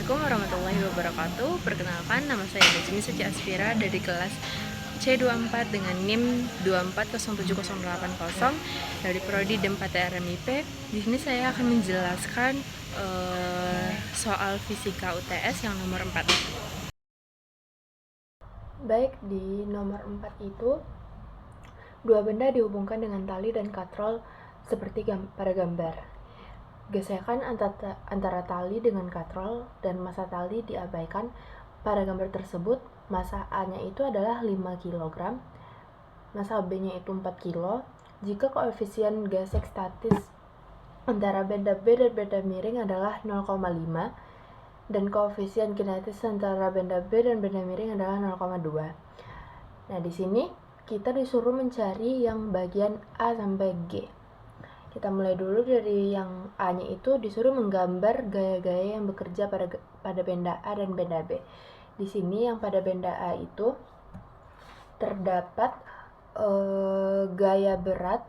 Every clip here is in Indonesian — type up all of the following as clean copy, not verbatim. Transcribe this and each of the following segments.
Assalamualaikum warahmatullahi wabarakatuh. Perkenalkan, nama saya Najmi Suci Aspira dari kelas C24 dengan NIM 2407080 dari Prodi DEM PTRMIP. Di sini saya akan menjelaskan soal fisika UTS yang nomor 4. Baik, di nomor 4 itu dua benda dihubungkan dengan tali dan katrol seperti pada gambar. Gesekan antara tali dengan katrol dan massa tali diabaikan. Pada gambar tersebut, massa A-nya itu adalah 5 kg, massa B-nya itu 4 kg. Jika koefisien gesek statis antara benda B dan benda miring adalah 0,5 dan koefisien kinetis antara benda B dan benda miring adalah 0,2. Nah, di sini kita disuruh mencari yang bagian A sampai G. Kita mulai dulu dari yang A-nya itu disuruh menggambar gaya-gaya yang bekerja pada benda A dan benda B. Di sini yang pada benda A itu terdapat gaya berat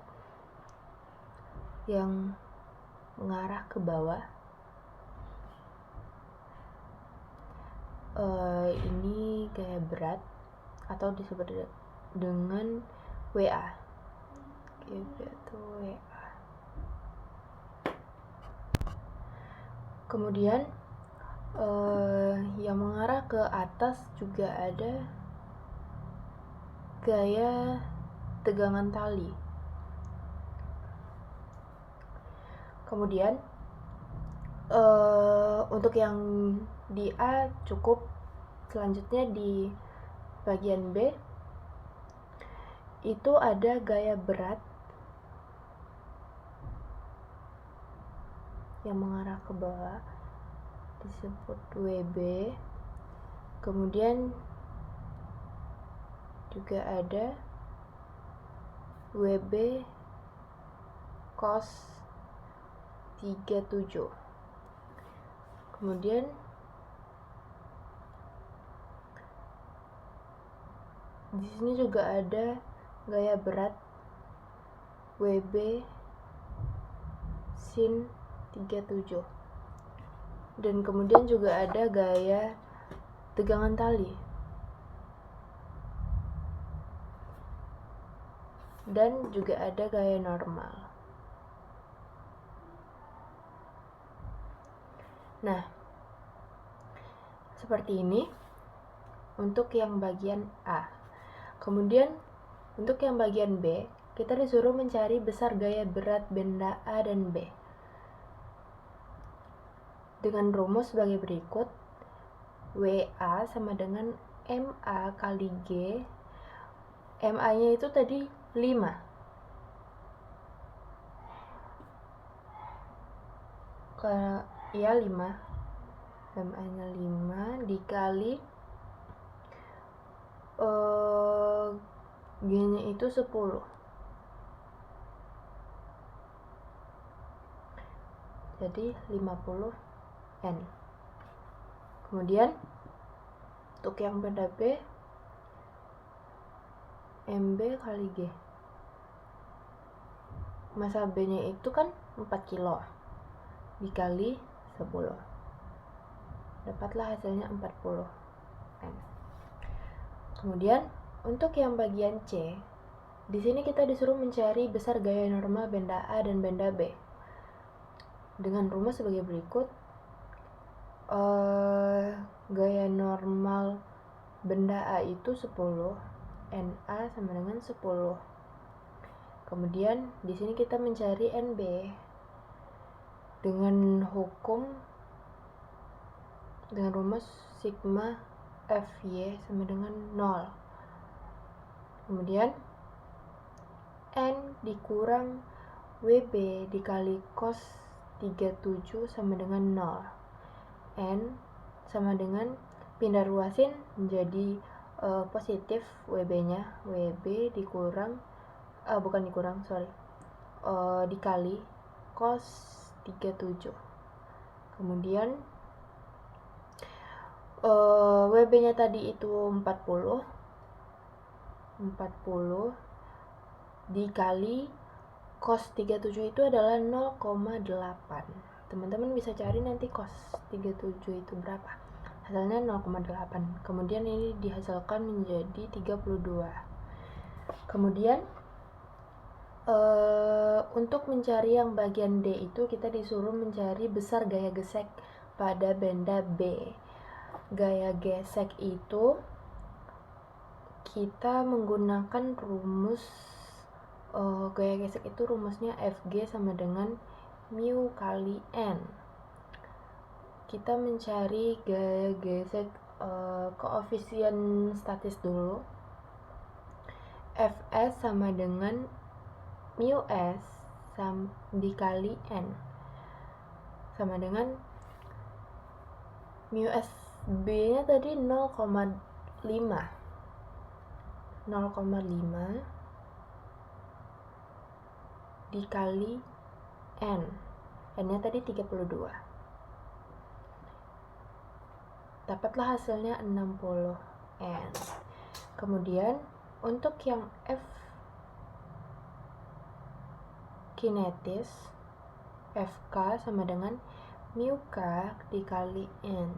yang mengarah ke bawah. Ini gaya berat atau disebut dengan WA. Itu WA. Kemudian yang mengarah ke atas juga ada gaya tegangan tali. Kemudian untuk yang di A cukup. Selanjutnya di bagian B itu ada gaya berat yang mengarah ke bawah, disebut WB. Kemudian juga ada WB cos 37. Kemudian di sini juga ada gaya berat WB sin 37. Dan kemudian juga ada gaya tegangan tali. Dan juga ada gaya normal. Nah, seperti ini untuk yang bagian A. Kemudian untuk yang bagian B, kita disuruh mencari besar gaya berat benda A dan B. Dengan rumus sebagai berikut. WA sama dengan MA kali G. MA-nya itu tadi 5. Ya 5. MA-nya 5 dikali G-nya itu 10. Jadi 50 N. Kemudian untuk yang benda B, MB kali G. Massa B-nya itu kan 4 kilo dikali 10. Dapatlah hasilnya 40 N. Kemudian untuk yang bagian C, di sini kita disuruh mencari besar gaya normal benda A dan benda B. Dengan rumus sebagai berikut. Gaya normal benda A itu 10, NA sama dengan 10. Kemudian di sini kita mencari NB dengan rumus sigma FY sama dengan 0. Kemudian N dikurang WB dikali cos 37 sama dengan 0. N sama dengan pindah ruasin menjadi positif WB-nya. WB dikali cos 37. Kemudian WB-nya tadi itu 40 dikali cos 37 itu adalah 0,8. Teman-teman bisa cari nanti cos 37 itu berapa. Hasilnya 0,8. Kemudian ini dihasilkan menjadi 32. Kemudian untuk mencari yang bagian D itu kita disuruh mencari besar gaya gesek pada benda B. Gaya gesek itu kita menggunakan rumus gaya gesek itu rumusnya Fg sama dengan mu kali N. Kita mencari gaya gesek koefisien statis dulu. Fs sama dengan mu S dikali N sama dengan mu S B nya tadi 0,5 dikali N nya tadi 32, dapatlah hasilnya 60 N. Kemudian untuk yang F kinetis, Fk sama dengan mu K dikali N.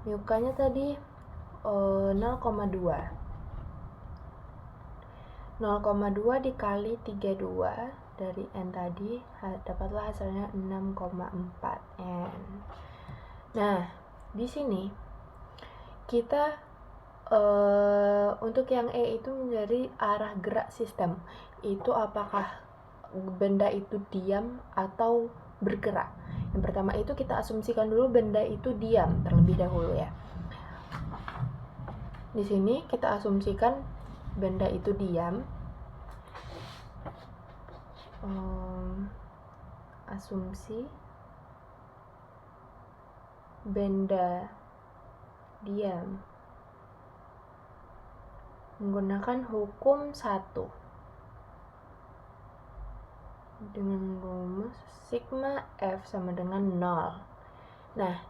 Mu K nya tadi 0,2 dikali 32 dari N tadi, dapatlah hasilnya 6,4 N. Nah, di sini kita untuk yang E itu menjadi arah gerak sistem. Itu apakah benda itu diam atau bergerak. Yang pertama itu kita asumsikan dulu benda itu diam terlebih dahulu ya. Di sini kita asumsikan benda itu diam. Asumsi benda diam menggunakan hukum 1 dengan rumus sigma F sama dengan 0. Nah,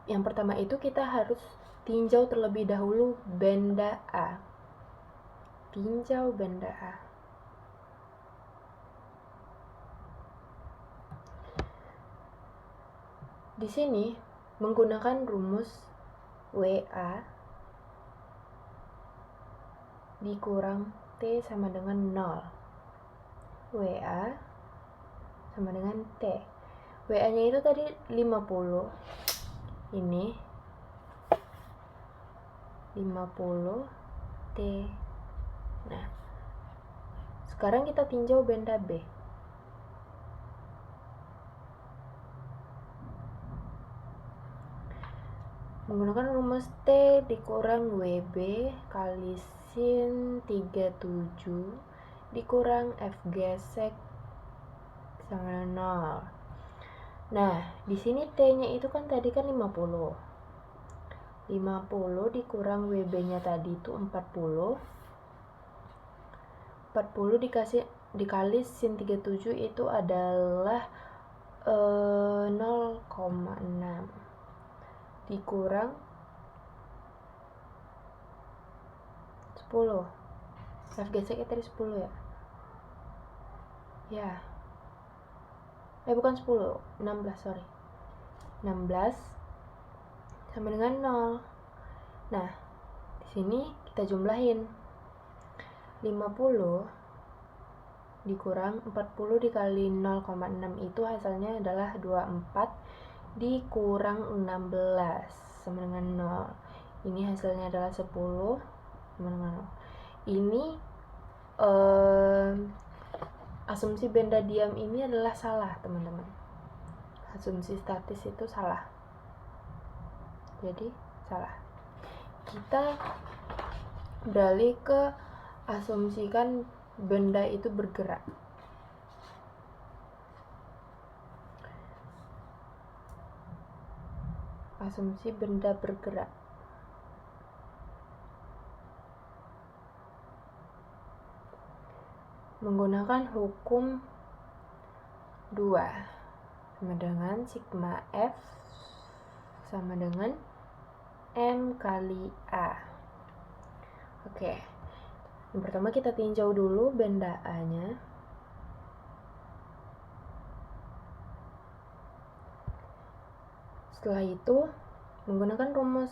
yang pertama itu kita harus tinjau terlebih dahulu benda A. Tinjau benda A. Di sini menggunakan rumus WA dikurang T sama dengan 0. WA sama dengan T. WA nya itu tadi 50. Ini 50 T. Nah, sekarang kita tinjau benda B. Menggunakan rumus T dikurang WB kali sin 37 dikurang F gesek sama dengan 0. Nah, di sini T-nya itu kan tadi kan 50. 50 dikurang WB-nya tadi itu 40. 40 dikali sin 37 itu adalah 0,6 dikurang 10. F geseknya tadi 10 ya? Ya. Bukan 10, 16, sorry. 16 sama dengan 0. Nah, di sini kita jumlahin. 50 dikurang 40 dikali 0,6 itu hasilnya adalah 24 dikurang 16 sama dengan 0. Ini hasilnya adalah 10 sama dengan 0. Ini asumsi benda diam ini adalah salah, teman-teman. Asumsi statis itu salah. Jadi, salah. Kita beralih ke asumsikan benda itu bergerak. Asumsi benda bergerak. Menggunakan hukum 2 sama dengan sigma F sama dengan M kali A. Oke. Yang pertama kita tinjau dulu benda A-nya. Setelah itu, menggunakan rumus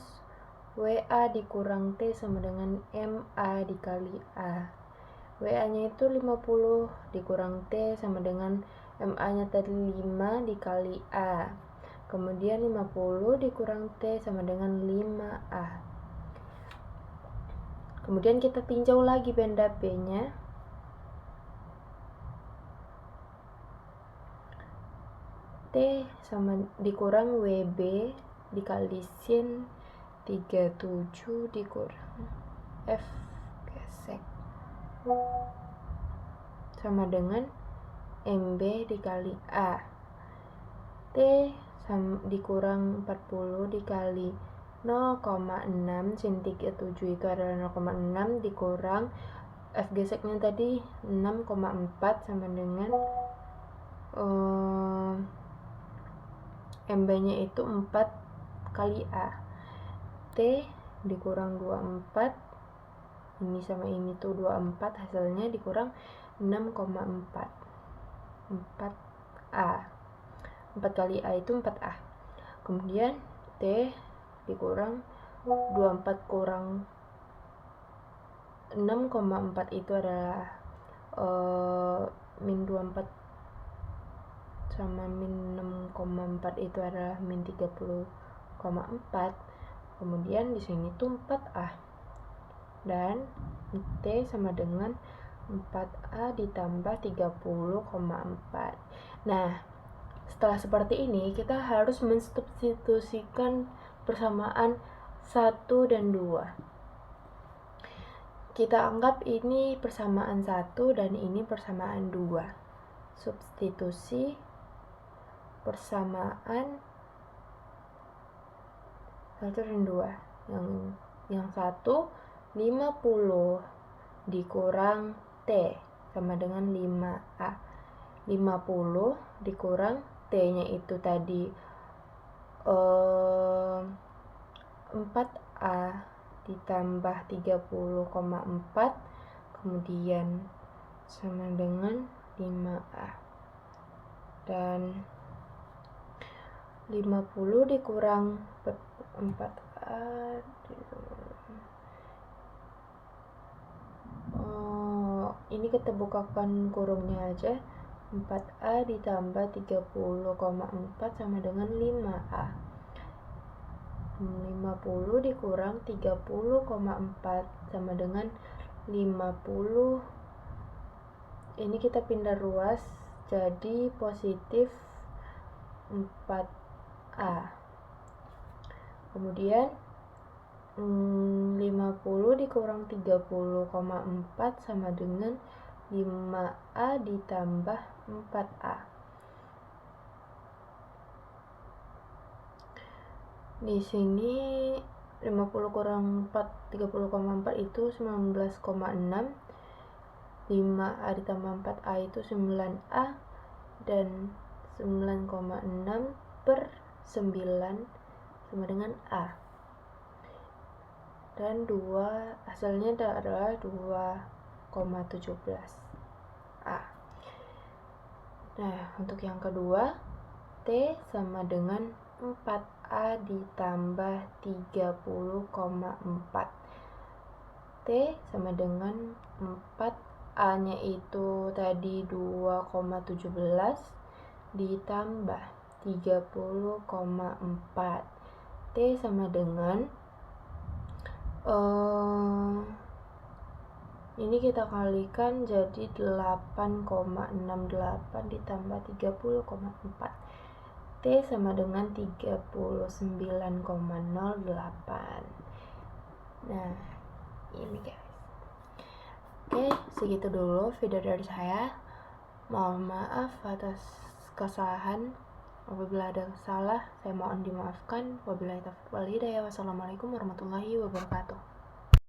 WA dikurang T sama dengan MA dikali A. WA-nya itu 50 dikurang T sama dengan MA-nya tadi 5 dikali A. Kemudian 50 dikurang T sama dengan 5A. Kemudian kita tinjau lagi benda B-nya. T sama dikurang WB dikali sin 37 dikurang F gesek sama dengan MB dikali A. T sama dikurang 40 dikali 0,6 sin 37 itu adalah 0,6 dikurang F geseknya tadi 6,4 sama dengan MB nya itu 4 kali A. T dikurang 24, ini sama ini tuh 24, hasilnya dikurang 6,4 4A. 4 kali A itu 4A. Kemudian T dikurang 24 kurang 6,4 itu adalah min 24 sama min 6,4 itu adalah min 30,4. Kemudian di sini tuh 4A. Dan T sama dengan 4A ditambah 30,4. Nah, setelah seperti ini kita harus mensubstitusikan persamaan 1 dan 2. Kita anggap ini persamaan 1 dan ini persamaan 2. Substitusi persamaan 1 dan 2. Yang 1 50 dikurang T sama dengan 5A. 50 dikurang T-nya itu tadi 4A ditambah 30,4, kemudian sama dengan 5A. Dan 50 dikurang 4A ini kita bukakan kurungnya aja. 4A ditambah 30,4 sama dengan 5A. 50 dikurang 30,4 sama dengan 50. Ini kita pindah ruas jadi positif 4A. Kemudian 50 dikurang 30,4 sama dengan 5A ditambah 4A. Di sini 50 kurang 4 30,4 itu 19,6. 5A ditambah 4A itu 9A, dan 9,6 per 9 sama dengan A. Dan 2 hasilnya adalah 2,17 A. Nah, untuk yang kedua, T sama dengan 4A ditambah 30,4. T sama dengan 4A nya itu tadi 2,17 ditambah 30,4. T sama dengan ini kita kalikan jadi 8,68 ditambah 30,4. T sama dengan 39,08. Nah, ini guys. Oke, segitu dulu video dari saya. Mohon maaf atas kesalahan. Apabila ada salah, saya mohon dimaafkan. Wabillahi taufiq wal hidayah. Wassalamualaikum warahmatullahi wabarakatuh.